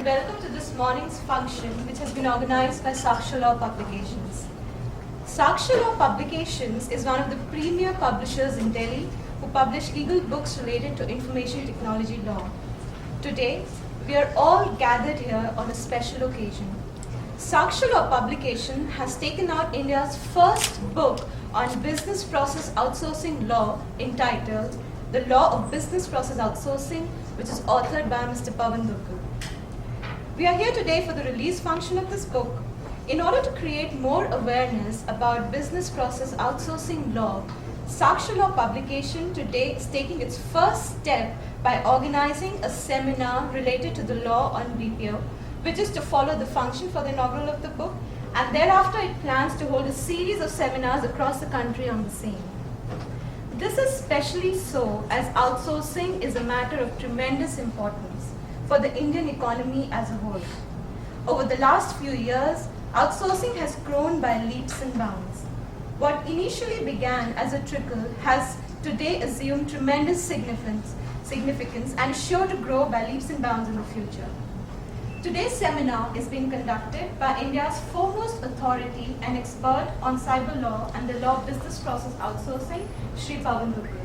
Welcome to this morning's function, which has been organized by SAAKSHAR Publications. SAAKSHAR Publications is one of the premier publishers in Delhi who publish legal books related to information technology law. Today, we are all gathered here on a special occasion. SAAKSHAR Publication has taken out India's first book on business process outsourcing law entitled The Law of Business Process Outsourcing, which is authored by Mr. Pavan Duggal. We are here today for the release function of this book. In order to create more awareness about business process outsourcing law, SAAKSHAR Publication today is taking its first step by organizing a seminar related to the law on BPO, which is to follow the function for the inaugural of the book, and thereafter it plans to hold a series of seminars across the country on the same. This is especially so as outsourcing is a matter of tremendous importance for the Indian economy as a whole. Over the last few years, outsourcing has grown by leaps and bounds. What initially began as a trickle has today assumed tremendous significance and is sure to grow by leaps and bounds in the future. Today's seminar is being conducted by India's foremost authority and expert on cyber law and the law of business process outsourcing, Shri Pavan Duggal.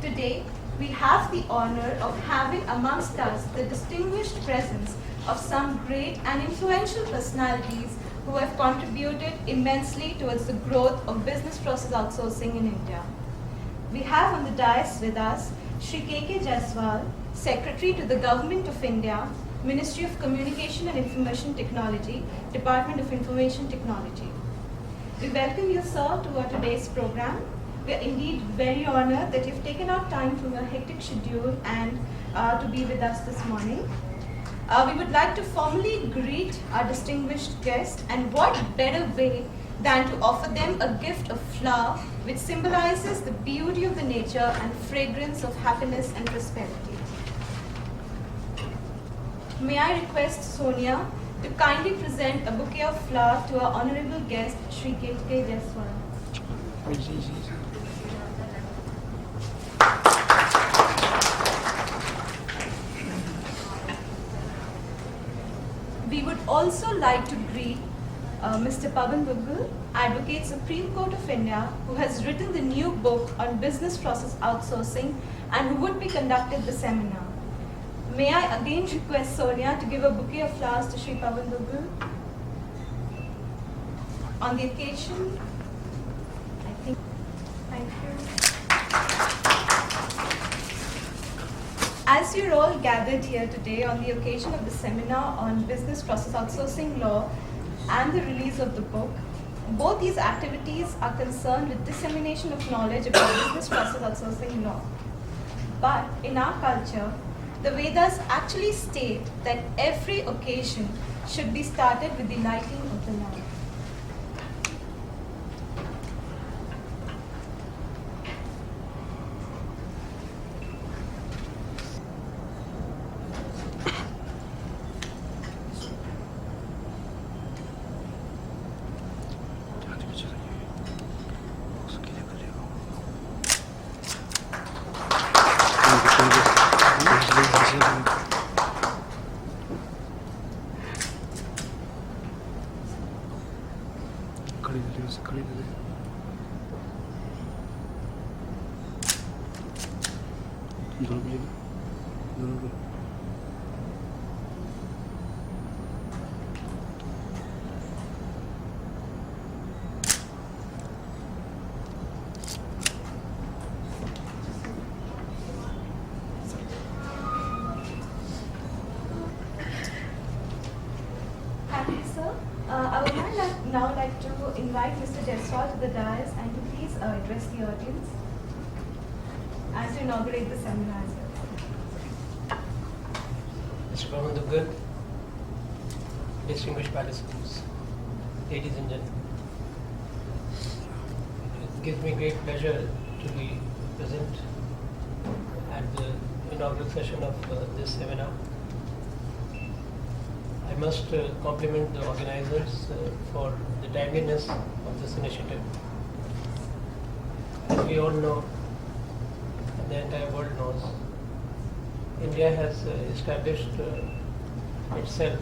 Today, we have the honor of having amongst us the distinguished presence of some great and influential personalities who have contributed immensely towards the growth of business process outsourcing in India. We have on the dais with us Shri K.K. Jaiswal, Secretary to the Government of India, Ministry of Communication and Information Technology, Department of Information Technology. We welcome you, sir, to our today's program. We are indeed very honored that you've taken out time from your hectic schedule and to be with us this morning. We would like to formally greet our distinguished guest, and what better way than to offer them a gift of flower which symbolizes the beauty of the nature and fragrance of happiness and prosperity. May I request Sonia to kindly present a bouquet of flowers to our honorable guest, Shri K.K. Jaiswal. We would also like to greet Mr. Pavan Duggal, Advocate Supreme Court of India, who has written the new book on business process outsourcing and who would be conducting the seminar. May I again request Sonia to give a bouquet of flowers to Shri Pavan Duggal on the occasion. Thank you. As you're all gathered here today on the occasion of the seminar on business process outsourcing law and the release of the book, both these activities are concerned with dissemination of knowledge about business process outsourcing law. But in our culture, the Vedas actually state that every occasion should be started with the lighting of the lamp. I would now like to invite Mr. Jaiswal to the dais and to please address the audience as to inaugurate the seminar. Mr. Pavan Duggal, distinguished participants, ladies and gentlemen, it gives me great pleasure to be present at the inaugural session of this seminar. I must compliment the organizers for the timeliness of this initiative. As we all know, and the entire world knows, India has established itself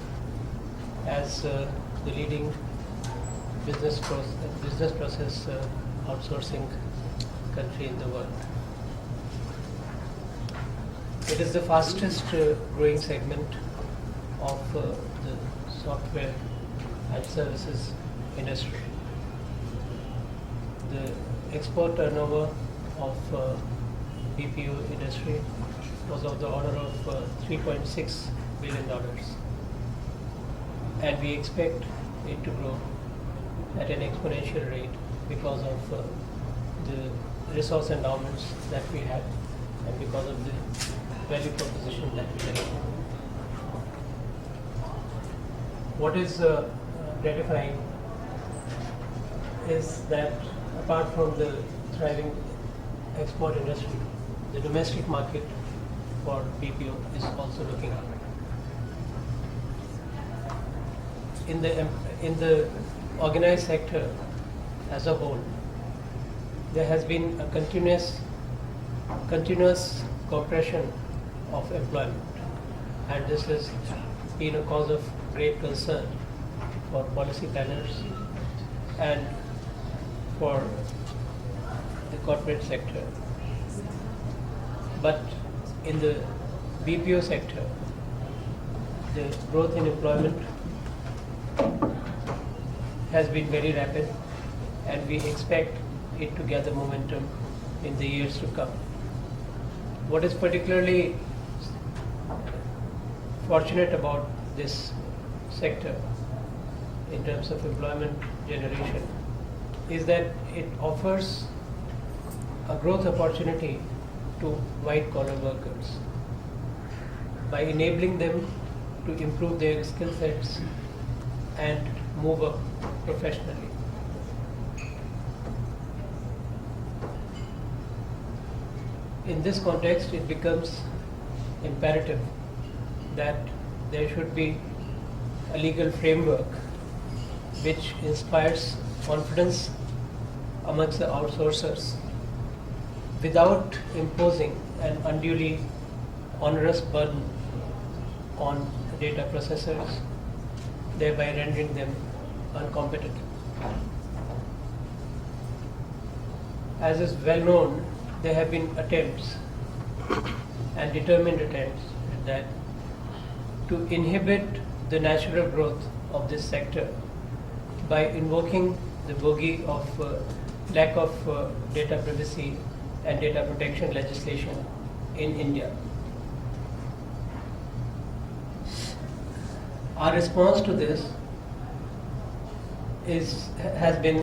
as the leading business process outsourcing country in the world. It is the fastest growing segment of the software and services industry. The export turnover of BPO industry was of the order of $3.6 billion, and we expect it to grow at an exponential rate because of the resource endowments that we have and because of the value proposition that we deliver. What is gratifying is that apart from the thriving export industry, the domestic market for BPO is also looking up. In the organized sector as a whole, there has been a continuous compression of employment, and this has been a cause of great concern for policy planners and for the corporate sector. But in the BPO sector, the growth in employment has been very rapid, and we expect it to gather momentum in the years to come. What is particularly fortunate about this sector in terms of employment generation is that it offers a growth opportunity to white-collar workers by enabling them to improve their skill sets and move up professionally. In this context, it becomes imperative that there should be a legal framework which inspires confidence amongst the outsourcers without imposing an unduly onerous burden on data processors, thereby rendering them uncompetitive. As is well known, there have been attempts and determined attempts at that to inhibit the natural growth of this sector by invoking the bogey of lack of data privacy and data protection legislation in India. Our response to this has been